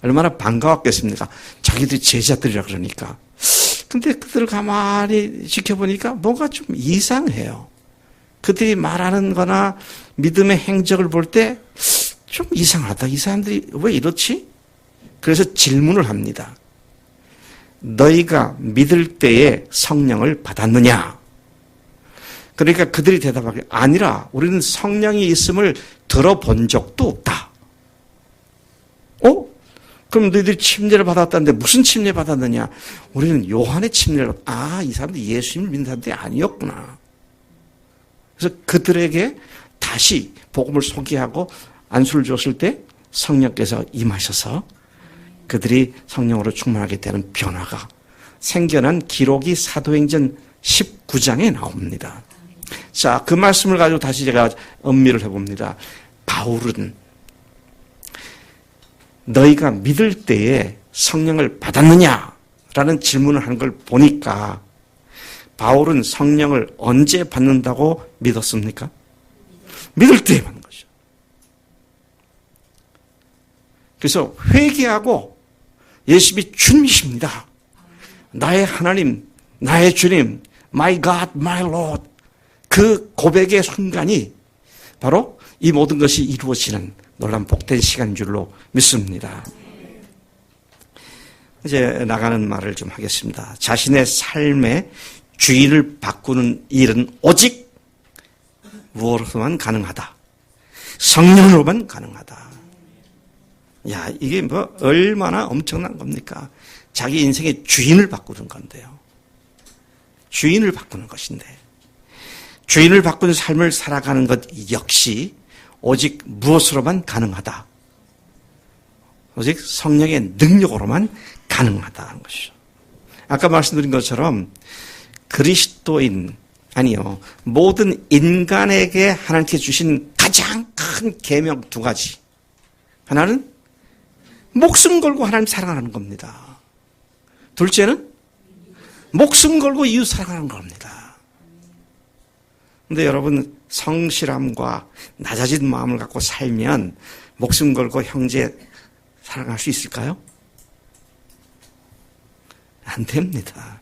얼마나 반가웠겠습니까? 자기들이 제자들이라 그러니까. 근데 그들을 가만히 지켜보니까 뭔가 좀 이상해요. 그들이 말하는 거나 믿음의 행적을 볼 때 좀 이상하다. 이 사람들이 왜 이렇지? 그래서 질문을 합니다. 너희가 믿을 때에 성령을 받았느냐? 그러니까 그들이 대답하기를 아니라 우리는 성령이 있음을 들어본 적도 없다. 그럼 너희들이 침례를 받았다는데 무슨 침례 받았느냐? 우리는 요한의 침례를 이 사람들이 예수님을 믿는 사람들이 아니었구나. 그래서 그들에게 다시 복음을 소개하고 안수를 줬을 때 성령께서 임하셔서 그들이 성령으로 충만하게 되는 변화가 생겨난 기록이 사도행전 19장에 나옵니다. 자, 그 말씀을 가지고 다시 제가 음미를 해봅니다. 바울은 너희가 믿을 때에 성령을 받았느냐라는 질문을 하는 걸 보니까 바울은 성령을 언제 받는다고 믿었습니까? 믿을 때에 받는 거죠. 그래서 회개하고 예수님이 주님이십니다. 나의 하나님, 나의 주님, my God, my Lord. 그 고백의 순간이 바로 이 모든 것이 이루어지는 놀라운 복된 시간인 줄로 믿습니다. 이제 나가는 말을 좀 하겠습니다. 자신의 삶의 주인을 바꾸는 일은 오직 무엇으로만 가능하다. 성령으로만 가능하다. 야, 이게 뭐 얼마나 엄청난 겁니까? 자기 인생의 주인을 바꾸는 건데요. 주인을 바꾸는 것인데 주인을 바꾸는 삶을 살아가는 것 역시 오직 무엇으로만 가능하다. 오직 성령의 능력으로만 가능하다는 것이죠. 아까 말씀드린 것처럼 그리스도인 아니요 모든 인간에게 하나님께 주신 가장 큰 계명 두 가지. 하나는 목숨 걸고 하나님 사랑하는 겁니다. 둘째는 목숨 걸고 이웃 사랑하는 겁니다. 그런데 여러분 성실함과 낮아진 마음을 갖고 살면 목숨 걸고 형제 사랑할 수 있을까요? 안 됩니다.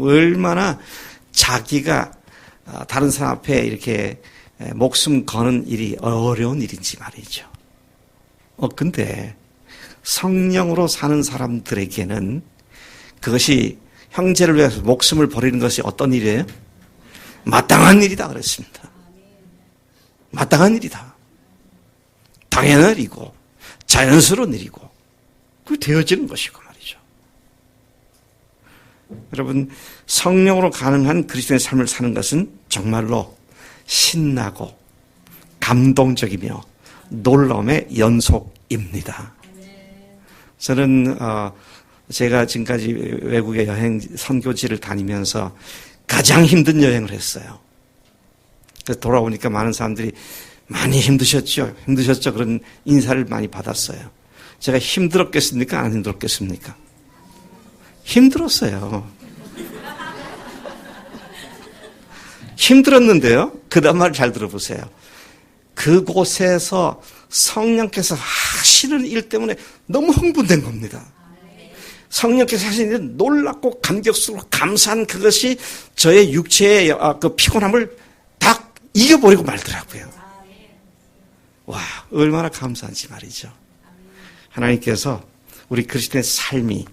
얼마나 자기가 다른 사람 앞에 이렇게 목숨 거는 일이 어려운 일인지 말이죠. 근데 성령으로 사는 사람들에게는 그것이 형제를 위해서 목숨을 버리는 것이 어떤 일이에요? 마땅한 일이다 그랬습니다. 마땅한 일이다. 당연한 일이고 자연스러운 일이고 그게 되어지는 것이고 말이죠. 여러분, 성령으로 가능한 그리스도의 삶을 사는 것은 정말로 신나고 감동적이며 놀라움의 연속입니다. 저는 제가 지금까지 외국의 여행 선교지를 다니면서 가장 힘든 여행을 했어요. 그래서 돌아오니까 많은 사람들이 많이 힘드셨죠? 그런 인사를 많이 받았어요. 제가 힘들었겠습니까? 안 힘들었겠습니까? 힘들었어요. 힘들었는데요. 그 다음 말 잘 들어보세요. 그곳에서 성령께서 하시는 일 때문에 너무 흥분된 겁니다. 성령께서 하시는 일은 놀랍고 감격스럽고 감사한 그것이 저의 육체의 그 피곤함을 다 이겨버리고 말더라고요. 와, 얼마나 감사한지 말이죠. 하나님께서 우리 그리스도의 삶이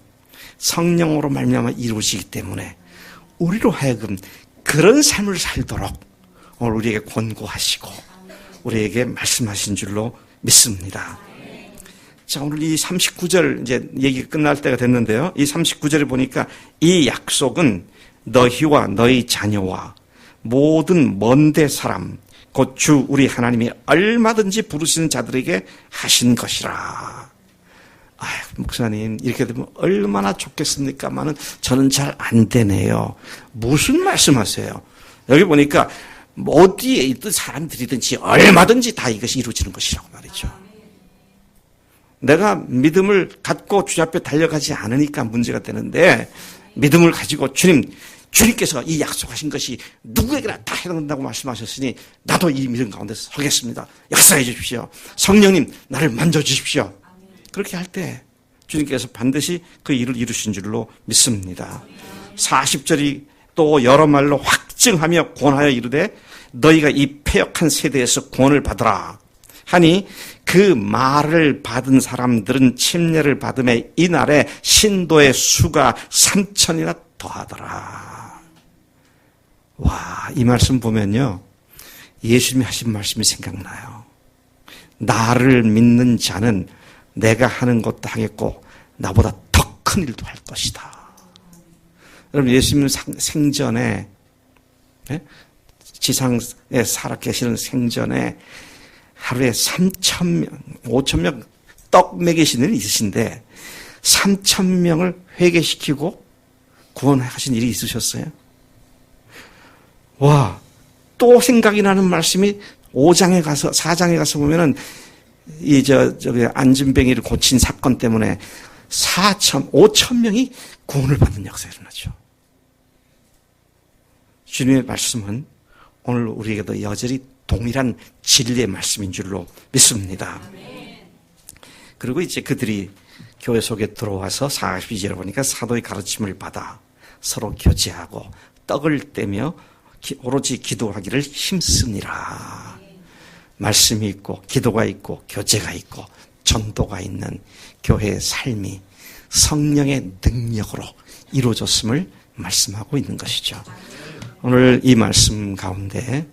성령으로 말미암아 이루어지기 때문에 우리로 하여금 그런 삶을 살도록 오늘 우리에게 권고하시고 우리에게 말씀하신 줄로 믿습니다. 자, 오늘 이 39절 이제 얘기가 끝날 때가 됐는데요. 이 39절에 보니까 이 약속은 너희와 너희 자녀와 모든 먼데 사람 곧 주 우리 하나님이 얼마든지 부르시는 자들에게 하신 것이라. 목사님 이렇게 되면 얼마나 좋겠습니까마는 저는 잘 안 되네요. 무슨 말씀하세요? 여기 보니까 어디에 있든 사람들이든지 얼마든지 다 이것이 이루어지는 것이라고 말이죠. 내가 믿음을 갖고 주님 앞에 달려가지 않으니까 문제가 되는데 믿음을 가지고 주님께서 이 약속하신 것이 누구에게나 다 해당된다고 말씀하셨으니 나도 이 믿음 가운데 서겠습니다. 역사해 주십시오. 성령님 나를 만져주십시오. 그렇게 할 때 주님께서 반드시 그 일을 이루신 줄로 믿습니다. 40절이 또 여러 말로 확증하며 권하여 이르되 너희가 이 패역한 세대에서 구원을 받으라 하니 그 말을 받은 사람들은 침례를 받음에 이날에 신도의 수가 3,000이나 더하더라. 와, 이 말씀 보면요 예수님이 하신 말씀이 생각나요. 나를 믿는 자는 내가 하는 것도 하겠고 나보다 더 큰 일도 할 것이다. 여러분, 예수님 생전에 지상에 살아 계시는 생전에 하루에 3,000명, 5,000명 떡 먹이시는 일이 있으신데 3,000명을 회개시키고 구원하신 일이 있으셨어요? 와, 또 생각이 나는 말씀이 4장에 가서 보면은 저기 안진뱅이를 고친 사건 때문에 5,000명이 구원을 받는 역사가 일어나죠. 주님의 말씀은 오늘 우리에게도 여전히 동일한 진리의 말씀인 줄로 믿습니다. 그리고 이제 그들이 교회 속에 들어와서 42절에 보니까 사도의 가르침을 받아 서로 교제하고 떡을 떼며 오로지 기도하기를 힘쓰니라. 말씀이 있고 기도가 있고 교제가 있고 전도가 있는 교회의 삶이 성령의 능력으로 이루어졌음을 말씀하고 있는 것이죠. 오늘 이 말씀 가운데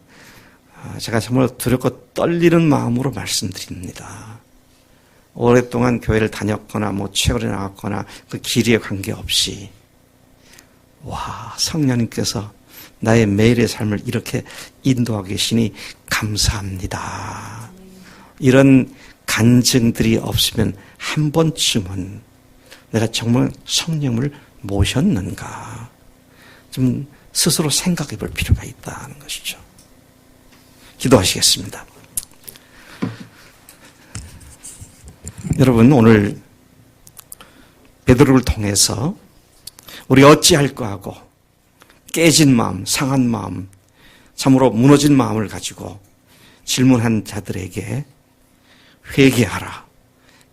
제가 정말 두렵고 떨리는 마음으로 말씀드립니다. 오랫동안 교회를 다녔거나 최근에 나왔거나 그 길이에 관계없이 성령님께서 나의 매일의 삶을 이렇게 인도하고 계시니 감사합니다. 이런 간증들이 없으면 한 번쯤은 내가 정말 성령을 모셨는가 좀 스스로 생각해 볼 필요가 있다는 것이죠. 기도하시겠습니다. 여러분, 오늘 베드로를 통해서 우리 어찌할까 하고 깨진 마음, 상한 마음, 참으로 무너진 마음을 가지고 질문한 자들에게 회개하라.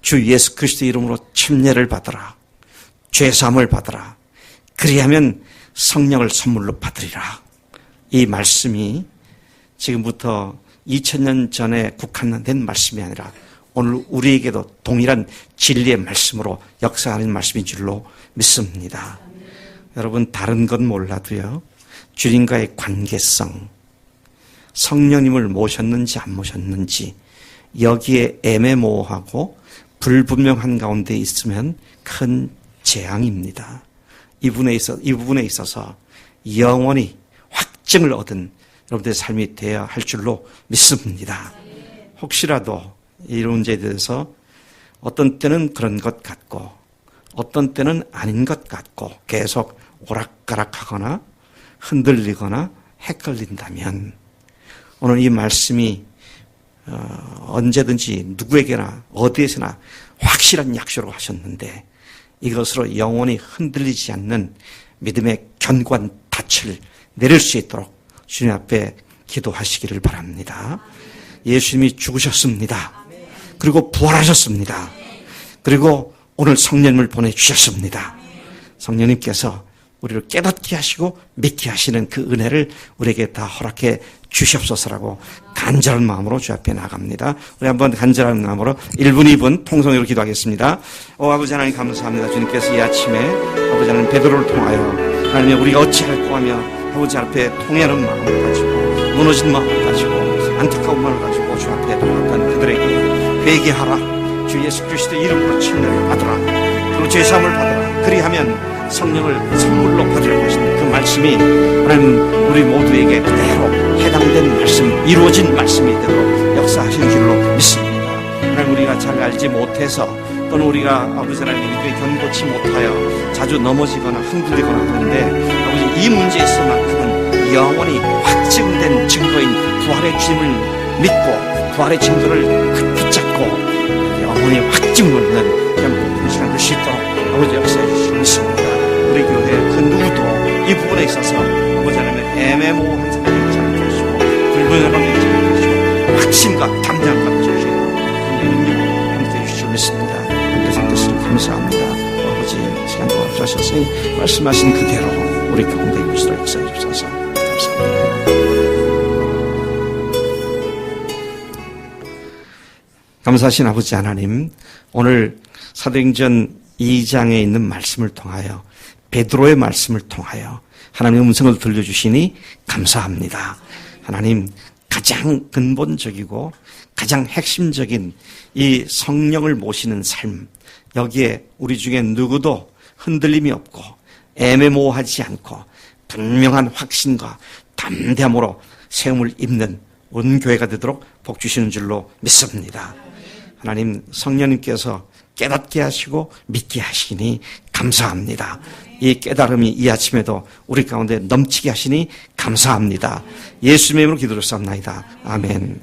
주 예수 그리스도 이름으로 침례를 받으라. 죄사함을 받으라. 그리하면 성령을 선물로 받으리라. 이 말씀이 지금부터 2000년 전에 국한된 말씀이 아니라 오늘 우리에게도 동일한 진리의 말씀으로 역사하는 말씀인 줄로 믿습니다. 여러분, 다른 건 몰라도요, 주님과의 관계성, 성령님을 모셨는지 안 모셨는지 여기에 애매모호하고 불분명한 가운데 있으면 큰 재앙입니다. 이 부분에 있어서 영원히 확증을 얻은 여러분들의 삶이 되어야 할 줄로 믿습니다. 혹시라도 이런 문제에 대해서 어떤 때는 그런 것 같고 어떤 때는 아닌 것 같고 계속 오락가락하거나 흔들리거나 헷갈린다면 오늘 이 말씀이 언제든지 누구에게나 어디에서나 확실한 약속으로 하셨는데 이것으로 영원히 흔들리지 않는 믿음의 견고한 닻을 내릴 수 있도록 주님 앞에 기도하시기를 바랍니다. 예수님이 죽으셨습니다. 그리고 부활하셨습니다. 그리고 오늘 성령님을 보내주셨습니다. 성령님께서 우리를 깨닫게 하시고 믿게 하시는 그 은혜를 우리에게 다 허락해 주시옵소서라고 간절한 마음으로 주 앞에 나갑니다. 우리 한번 간절한 마음으로 1분, 2분 통성으로 기도하겠습니다. 아버지 하나님 감사합니다. 주님께서 이 아침에 아버지 하나님 베드로를 통하여 하나님 우리가 어찌할꼬 하며 아버지 앞에 통회하는 마음을 가지고 무너진 마음을 가지고 안타까운 마음을 가지고 주 앞에 나왔던 그들에게 회개하라. 주 예수 그리스도의 이름으로 침례를 받으라. 그리고 죄사함을 받으라. 그리하면 성령을 선물로 받을 것인 그 말씀이 하나님 우리 모두에게 그대로 해당된 말씀, 이루어진 말씀이 되도록 역사하신 줄로 믿습니다. 하나님 우리가 잘 알지 못해서 또는 우리가 아버지 하나님 믿음에 견고치 못하여 자주 넘어지거나 흔들리거나 하는데 아버지 이 문제에 있어만큼은 영원히 확증된 증거인 부활의 주님을 믿고 부활의 증거를 붙잡고 영원히 확증을 얻는 그런 복된 시간 될 수 있도록 아버지 역사해 주시고 믿습니다. 우리 교회 그 누구도 이 부분에 있어서 아버지 하나님의 애매모호한 상태를 잘 하시고 불분명한 상태를 잘 하시고 확신과 담대함과 주시고 함께해 주시고 믿습니다. 함께해 주시길 감사합니다. 아버지 시간 도와주셔서 말씀하신 그대로 우리 가운데 임시로 역사해 주셔서 감사합니다. 감사하신 아버지 하나님, 오늘 사도행전 2장에 있는 말씀을 통하여 베드로의 말씀을 통하여 하나님의 음성을 들려주시니 감사합니다. 하나님 가장 근본적이고 가장 핵심적인 이 성령을 모시는 삶, 여기에 우리 중에 누구도 흔들림이 없고 애매모호하지 않고 분명한 확신과 담대함으로 세움을 입는 온 교회가 되도록 복 주시는 줄로 믿습니다. 하나님 성령님께서 깨닫게 하시고 믿게 하시니 감사합니다. 이 깨달음이 이 아침에도 우리 가운데 넘치게 하시니 감사합니다. 예수님의 이름으로 기도를 쌉나이다. 아멘.